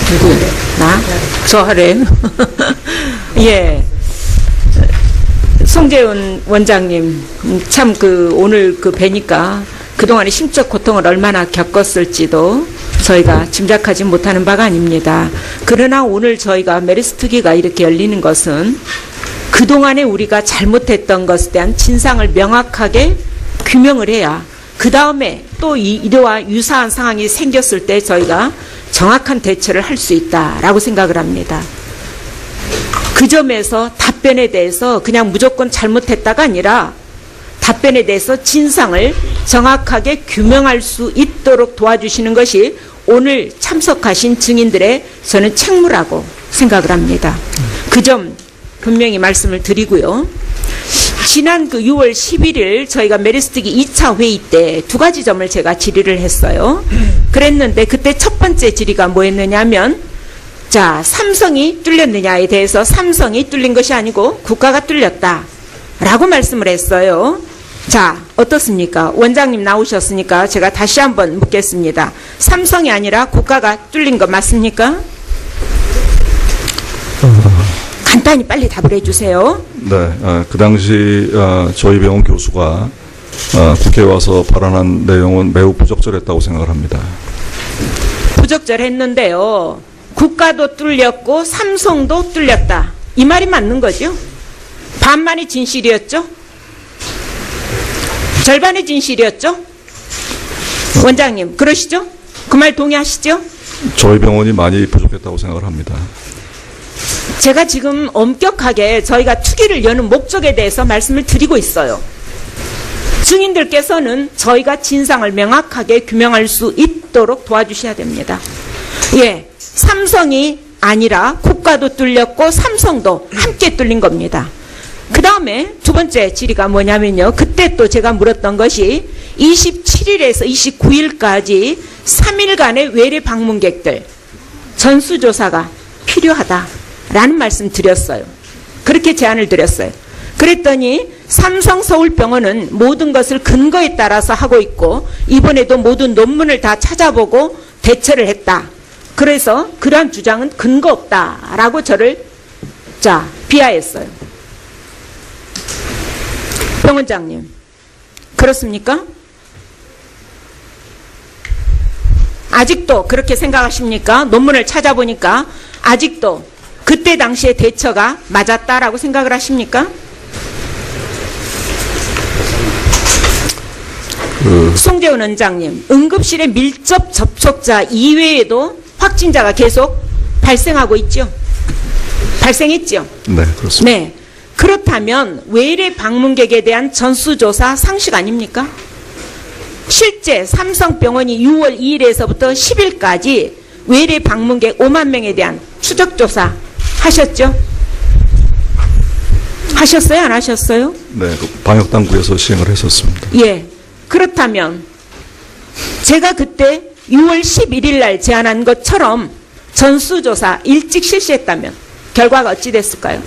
누구? 나? 저 하래. 예. 송재훈 원장님, 참 오늘 뵈니까 그동안의 심적 고통을 얼마나 겪었을지도 저희가 짐작하지 못하는 바가 아닙니다. 그러나 오늘 저희가 메르스 특위가 이렇게 열리는 것은 그동안에 우리가 잘못했던 것에 대한 진상을 명확하게 규명을 해야 그 다음에 또 이와 유사한 상황이 생겼을 때 저희가 정확한 대처를 할 수 있다라고 생각을 합니다. 그 점에서 답변에 대해서 그냥 무조건 잘못했다가 아니라 답변에 대해서 진상을 정확하게 규명할 수 있도록 도와주시는 것이 오늘 참석하신 증인들의 저는 책무라고 생각을 합니다. 그 점 분명히 말씀을 드리고요. 지난 6월 11일 저희가 메르스특위 2차 회의 때 두 가지 점을 제가 질의를 했어요. 그랬는데 그때 첫 번째 질의가 뭐였느냐면 자, 삼성이 뚫렸느냐에 대해서 삼성이 뚫린 것이 아니고 국가가 뚫렸다라고 말씀을 했어요. 자, 어떻습니까? 원장님 나오셨으니까 제가 다시 한번 묻겠습니다. 삼성이 아니라 국가가 뚫린 거 맞습니까? 간단히 빨리 답을 해주세요. 네, 그 당시 저희 병원 교수가 국회에 와서 발언한 내용은 매우 부적절했다고 생각을 합니다. 부적절했는데요. 국가도 뚫렸고 삼성도 뚫렸다. 이 말이 맞는 거죠? 반만이 진실이었죠? 절반의 진실이었죠? 원장님 그러시죠? 그 말 동의하시죠? 저희 병원이 많이 부족했다고 생각을 합니다. 제가 지금 엄격하게 저희가 특위를 여는 목적에 대해서 말씀을 드리고 있어요. 증인들께서는 저희가 진상을 명확하게 규명할 수 있도록 도와주셔야 됩니다. 예, 삼성이 아니라 국가도 뚫렸고 삼성도 함께 뚫린 겁니다. 그 다음에 두 번째 질의가 뭐냐면요. 그때 또 제가 물었던 것이 27일에서 29일까지 3일간의 외래 방문객들 전수조사가 필요하다라는 말씀 드렸어요. 그렇게 제안을 드렸어요. 그랬더니 삼성서울병원은 모든 것을 근거에 따라서 하고 있고 이번에도 모든 논문을 다 찾아보고 대처를 했다. 그래서 그러한 주장은 근거 없다라고 저를 비하했어요. 병 원장님 그렇습니까? 아직도 그렇게 생각하십니까? 논문을 찾아보니까 아직도 그때 당시의 대처가 맞았다라고 생각을 하십니까? 송재훈 원장님, 응급실의 밀접 접촉자 이외에도 확진자가 계속 발생하고 있죠? 발생했죠? 네, 그렇습니다. 네. 그렇다면 외래 방문객에 대한 전수조사 상식 아닙니까? 실제 삼성병원이 6월 2일에서부터 10일까지 외래 방문객 5만 명에 대한 추적조사 하셨죠? 하셨어요? 안 하셨어요? 네, 방역당국에서 시행을 했었습니다. 예. 그렇다면 제가 그때 6월 11일 날 제안한 것처럼 전수조사 일찍 실시했다면 결과가 어찌 됐을까요?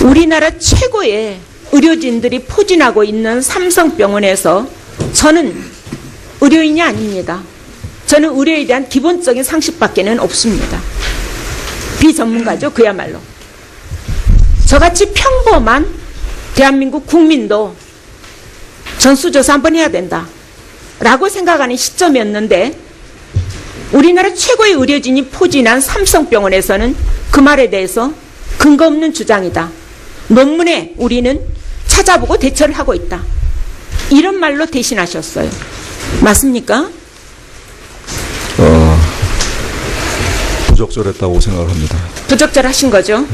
우리나라 최고의 의료진들이 포진하고 있는 삼성병원에서 저는 의료인이 아닙니다. 저는 의료에 대한 기본적인 상식밖에는 없습니다. 비전문가죠, 그야말로. 저같이 평범한 대한민국 국민도 전수조사 한번 해야 된다 라고 생각하는 시점이었는데 우리나라 최고의 의료진이 포진한 삼성병원에서는 그 말에 대해서 근거 없는 주장이다. 논문에 우리는 찾아보고 대처를 하고 있다. 이런 말로 대신하셨어요. 맞습니까? 부적절했다고 생각을 합니다. 부적절하신 거죠?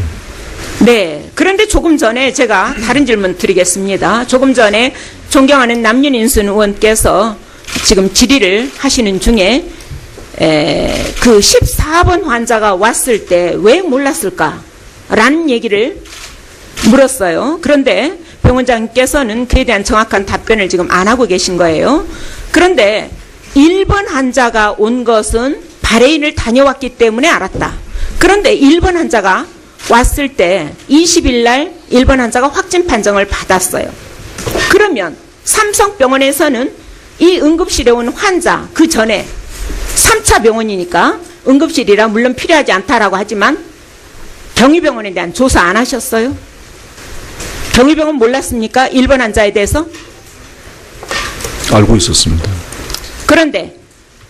네. 그런데 조금 전에 제가 다른 질문 드리겠습니다. 조금 전에 존경하는 남윤인순 의원께서 지금 질의를 하시는 중에 그 14번 환자가 왔을 때 왜 몰랐을까라는 얘기를 물었어요. 그런데 병 원장님께서는 그에 대한 정확한 답변을 지금 안 하고 계신 거예요. 그런데 1번 환자가 온 것은 바레인을 다녀왔기 때문에 알았다. 그런데 1번 환자가 왔을 때 20일 날 1번 환자가 확진 판정을 받았어요. 그러면 삼성병원에서는 이 응급실에 온 환자 그 전에 3차 병원이니까 응급실이라 물론 필요하지 않다라고 하지만 경희병원에 대한 조사 안 하셨어요? 경희병원 몰랐습니까? 1번 환자에 대해서? 알고 있었습니다. 그런데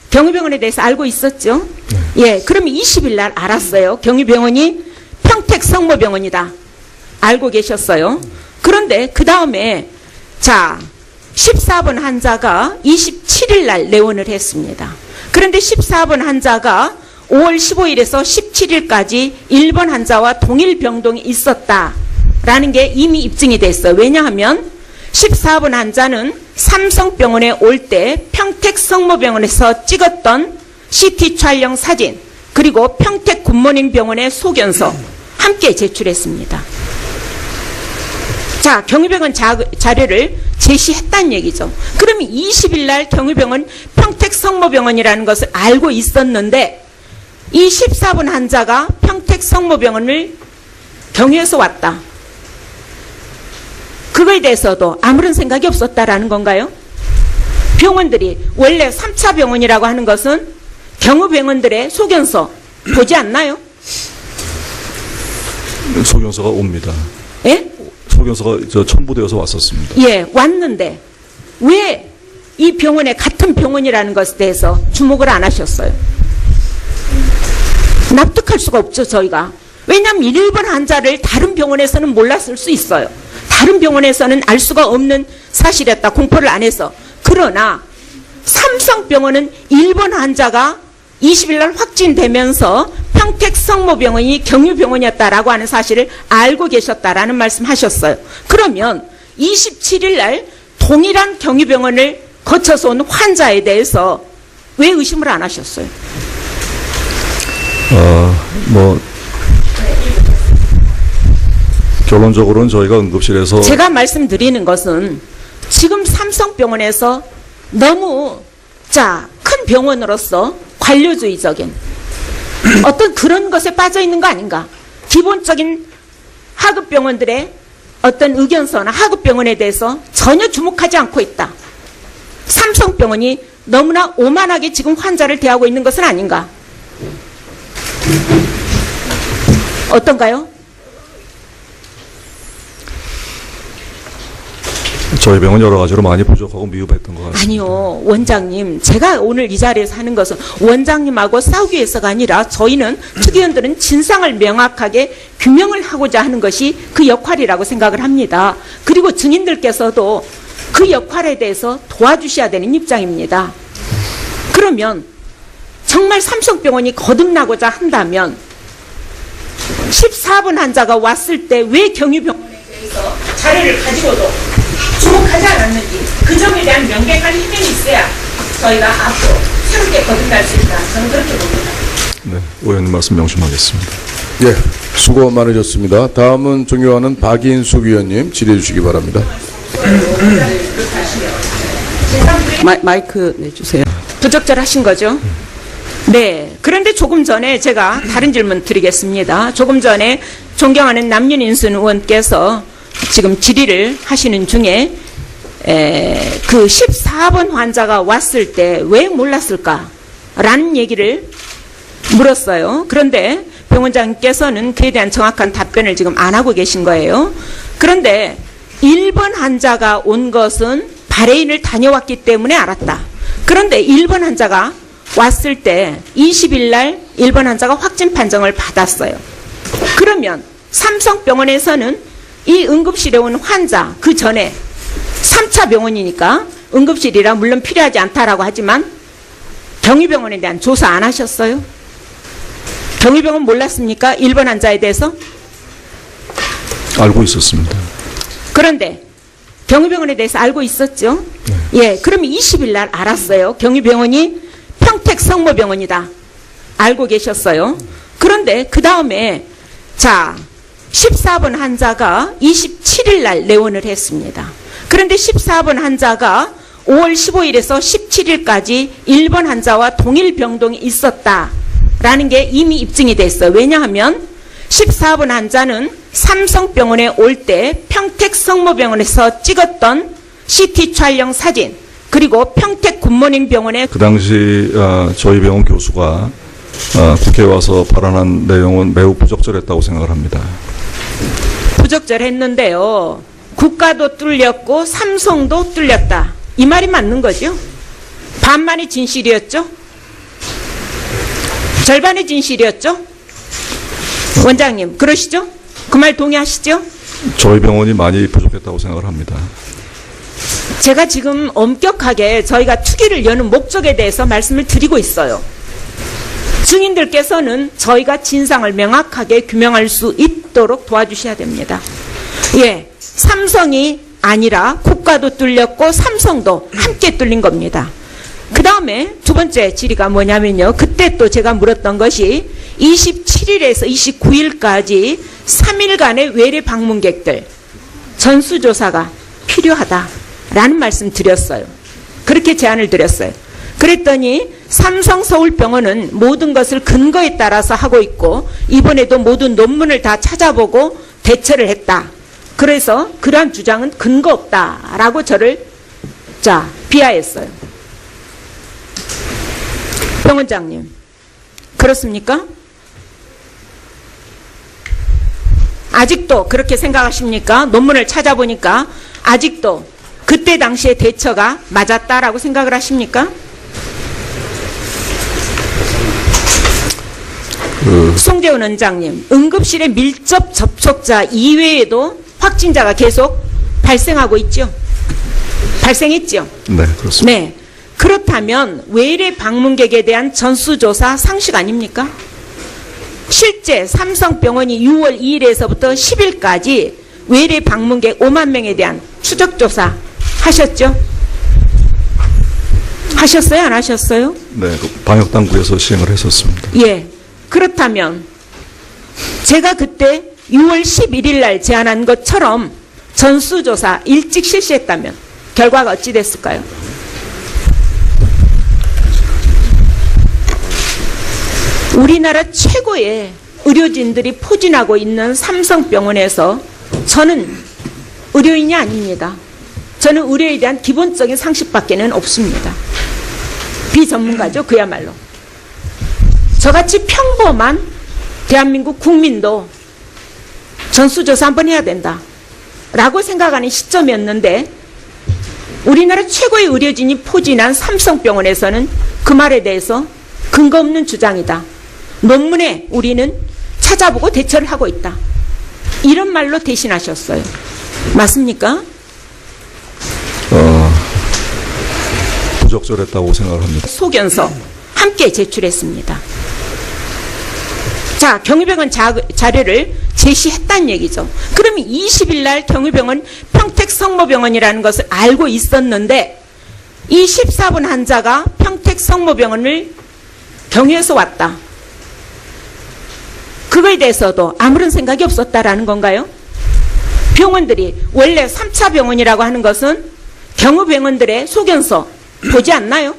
경희병원에 대해서 알고 있었죠? 네. 예, 그럼 20일 날 알았어요. 경희병원이 평택성모병원이다. 알고 계셨어요. 그런데 그 다음에 자 14번 환자가 27일 날 내원을 했습니다. 그런데 14번 환자가 5월 15일에서 17일까지 1번 환자와 동일 병동이 있었다라는 게 이미 입증이 됐어요. 왜냐하면 14번 환자는 삼성병원에 올 때 평택성모병원에서 찍었던 CT 촬영 사진 그리고 평택 굿모닝 병원의 소견서 함께 제출했습니다. 자, 경희병원 자료를 제시했다는 얘기죠. 그러면 20일 날 경희병원 평택성모병원이라는 것을 알고 있었는데 이 14번 환자가 평택성모병원을 경유해서 왔다. 그거에 대해서도 아무런 생각이 없었다라는 건가요? 병원들이 원래 3차 병원이라고 하는 것은 경우병원들의 소견서 보지 않나요? 소견서가 옵니다. 예? 소견서가 첨부되어서 왔었습니다. 예, 왔는데 왜 이 병원에 같은 병원이라는 것에 대해서 주목을 안 하셨어요? 납득할 수가 없죠, 저희가. 왜냐하면 1번 환자를 다른 병원에서는 몰랐을 수 있어요. 다른 병원에서는 알 수가 없는 사실이었다. 공포를 안 해서. 그러나 삼성병원은 1번 환자가 20일 날 확진되면서 평택성모병원이 경유병원이었다라고 하는 사실을 알고 계셨다라는 말씀하셨어요. 그러면 27일 날 동일한 경유병원을 거쳐서 온 환자에 대해서 왜 의심을 안 하셨어요? 결론적으로는 저희가 응급실에서 제가 말씀드리는 것은 지금 삼성병원에서 너무 큰 병원으로서 관료주의적인 어떤 그런 것에 빠져 있는 거 아닌가? 기본적인 하급병원들의 어떤 의견서나 하급병원에 대해서 전혀 주목하지 않고 있다. 삼성병원이 너무나 오만하게 지금 환자를 대하고 있는 것은 아닌가? 어떤가요? 저희 병원 여러 가지로 많이 부족하고 미흡했던 것 같습니다. 아니요, 원장님. 제가 오늘 이 자리에서 하는 것은 원장님하고 싸우기 위해서가 아니라 저희는 특위원들은 진상을 명확하게 규명을 하고자 하는 것이 그 역할이라고 생각을 합니다. 그리고 증인들께서도 그 역할에 대해서 도와주셔야 되는 입장입니다. 그러면 정말 삼성병원이 거듭나고자 한다면 14번 환자가 왔을 때 왜 경유병원에 대해서 자료를 가지고도 주목하지 않았는지 그 점에 대한 명백한 해명이 있어야 저희가 앞으로 새롭게 거듭날 수 있다. 저는 그렇게 봅니다. 네, 의원님 말씀 명심하겠습니다. 예, 수고 많으셨습니다. 다음은 존경하는 박인숙 위원님 질의해 주시기 바랍니다. 마이크 내주세요. 부적절하신 거죠? 네. 그런데 조금 전에 제가 다른 질문 드리겠습니다. 조금 전에 존경하는 남윤인순 의원께서 지금 질의를 하시는 중에 그 14번 환자가 왔을 때 왜 몰랐을까라는 얘기를 물었어요. 그런데 병원장님께서는 그에 대한 정확한 답변을 지금 안 하고 계신 거예요. 그런데 1번 환자가 온 것은 바레인을 다녀왔기 때문에 알았다. 그런데 1번 환자가 왔을 때 20일 날 1번 환자가 확진 판정을 받았어요. 그러면 삼성병원에서는 이 응급실에 온 환자 그 전에 3차 병원이니까 응급실이라 물론 필요하지 않다라고 하지만 경희병원에 대한 조사 안 하셨어요? 경희병원 몰랐습니까? 1번 환자에 대해서? 알고 있었습니다. 그런데 경희병원에 대해서 알고 있었죠? 네. 예, 그러면 20일 날 알았어요. 경희병원이 평택성모병원이다. 알고 계셨어요. 그런데 그 다음에 14번 환자가 27일 날 내원을 했습니다. 그런데 14번 환자가 5월 15일에서 17일까지 1번 환자와 동일 병동이 있었다라는 라는 게 이미 입증이 됐어요. 왜냐하면 14번 환자는 삼성병원에 올 때 평택성모병원에서 찍었던 CT 촬영 사진, 그리고 평택 굿모닝 병원에 그 당시 저희 병원 교수가 국회에 와서 발언한 내용은 매우 부적절했다고 생각을 합니다. 부적절했는데요. 국가도 뚫렸고 삼성도 뚫렸다. 이 말이 맞는 거죠? 반만이 진실이었죠? 절반의 진실이었죠? 원장님, 그러시죠? 그 말 동의하시죠? 저희 병원이 많이 부족했다고 생각을 합니다. 제가 지금 엄격하게 저희가 투기를 여는 목적에 대해서 말씀을 드리고 있어요. 증인들께서는 저희가 진상을 명확하게 규명할 수 있도록 도와주셔야 됩니다. 예, 삼성이 아니라 국가도 뚫렸고 삼성도 함께 뚫린 겁니다. 그 다음에 두 번째 질의가 뭐냐면요. 그때 또 제가 물었던 것이 27일에서 29일까지 3일간의 외래 방문객들 전수조사가 필요하다라는 말씀 드렸어요. 그렇게 제안을 드렸어요. 그랬더니 삼성서울병원은 모든 것을 근거에 따라서 하고 있고 이번에도 모든 논문을 다 찾아보고 대처를 했다. 그래서 그러한 주장은 근거 없다라고 저를 비하했어요. 병원장님, 그렇습니까? 아직도 그렇게 생각하십니까? 논문을 찾아보니까 아직도 그때 당시의 대처가 맞았다라고 생각을 하십니까? 송재훈 원장님, 응급실의 밀접 접촉자 이외에도 확진자가 계속 발생하고 있죠? 발생했죠? 네, 그렇습니다. 네. 그렇다면 외래 방문객에 대한 전수조사 상식 아닙니까? 실제 삼성병원이 6월 2일에서부터 10일까지 외래 방문객 5만 명에 대한 추적조사 하셨죠? 하셨어요? 안 하셨어요? 네, 방역당국에서 시행을 했었습니다. 예. 그렇다면 제가 그때 6월 11일 날 제안한 것처럼 전수조사 일찍 실시했다면 결과가 어찌 됐을까요? 우리나라 최고의 의료진들이 포진하고 있는 삼성병원에서 저는 의료인이 아닙니다. 저는 의료에 대한 기본적인 상식밖에는 없습니다. 비전문가죠, 그야말로. 저같이 평범한 대한민국 국민도 전수조사 한번 해야 된다 라고 생각하는 시점이었는데 우리나라 최고의 의료진이 포진한 삼성병원에서는 그 말에 대해서 근거 없는 주장이다. 논문에 우리는 찾아보고 대처를 하고 있다. 이런 말로 대신하셨어요. 맞습니까? 부적절했다고 생각을 합니다. 소견서 함께 제출했습니다. 자, 경희병원 자료를 제시했다는 얘기죠. 그러면 20일 날 경희병원 평택성모병원이라는 것을 알고 있었는데 이 14번 환자가 평택성모병원을 경유해서 왔다. 그거에 대해서도 아무런 생각이 없었다라는 건가요? 병원들이 원래 3차 병원이라고 하는 것은 경우병원들의 소견서 보지 않나요?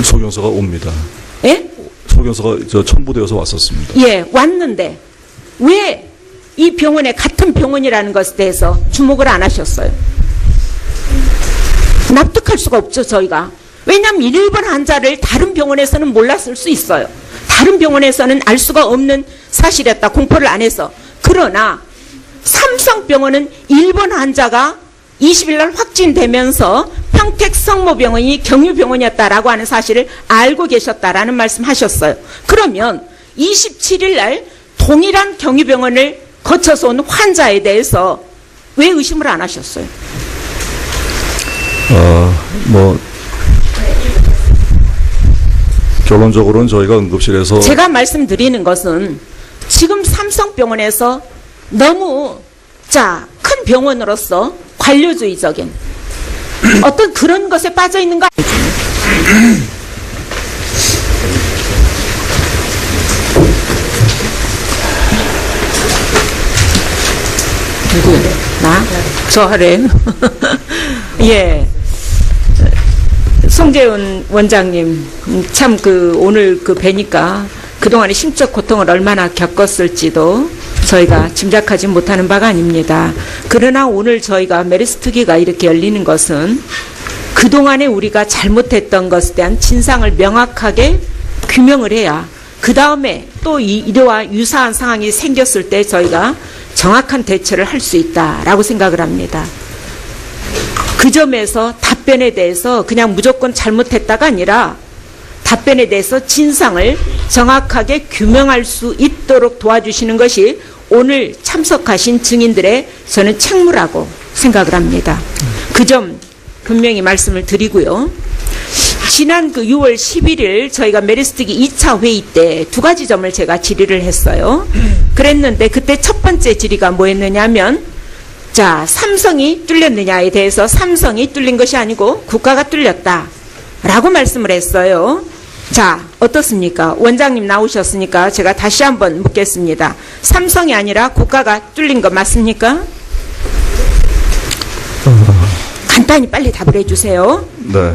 소견서가 옵니다. 예? 소견서가 첨부되어서 왔었습니다. 예, 왔는데 왜 이 병원에 같은 병원이라는 것에 대해서 주목을 안 하셨어요? 납득할 수가 없죠, 저희가. 왜냐하면 일본 환자를 다른 병원에서는 몰랐을 수 있어요. 다른 병원에서는 알 수가 없는 사실이었다. 공포를 안 해서. 그러나 삼성병원은 일본 환자가 20일 날 확진되면서 평택성모병원이 경유병원이었다라고 하는 사실을 알고 계셨다라는 말씀하셨어요. 그러면 27일 날 동일한 경유병원을 거쳐서 온 환자에 대해서 왜 의심을 안 하셨어요? 결론적으로는 저희가 응급실에서 제가 말씀드리는 것은 지금 삼성병원에서 너무 큰 병원으로서 관료주의적인 어떤 그런 것에 빠져 있는 거 아니죠? 누구? 나? 저 하래. 예. 송재훈 원장님, 참 오늘 뵈니까 그동안의 심적 고통을 얼마나 겪었을지도 저희가 짐작하지 못하는 바가 아닙니다. 그러나 오늘 저희가 메르스 특위가 이렇게 열리는 것은 그동안에 우리가 잘못했던 것에 대한 진상을 명확하게 규명을 해야 그 다음에 또 이러한 유사한 상황이 생겼을 때 저희가 정확한 대처를 할 수 있다라고 생각을 합니다. 그 점에서 답변에 대해서 그냥 무조건 잘못했다가 아니라 답변에 대해서 진상을 정확하게 규명할 수 있도록 도와주시는 것이 오늘 참석하신 증인들의 저는 책무라고 생각을 합니다. 그 점 분명히 말씀을 드리고요. 지난 6월 11일 저희가 메르스특위 2차 회의 때 두 가지 점을 제가 질의를 했어요. 그랬는데 그때 첫 번째 질의가 뭐였느냐면 자, 삼성이 뚫렸느냐에 대해서 삼성이 뚫린 것이 아니고 국가가 뚫렸다라고 말씀을 했어요. 자, 어떻습니까? 원장님 나오셨으니까 제가 다시 한번 묻겠습니다. 삼성이 아니라 국가가 뚫린 거 맞습니까? 간단히 빨리 답을 해주세요. 네.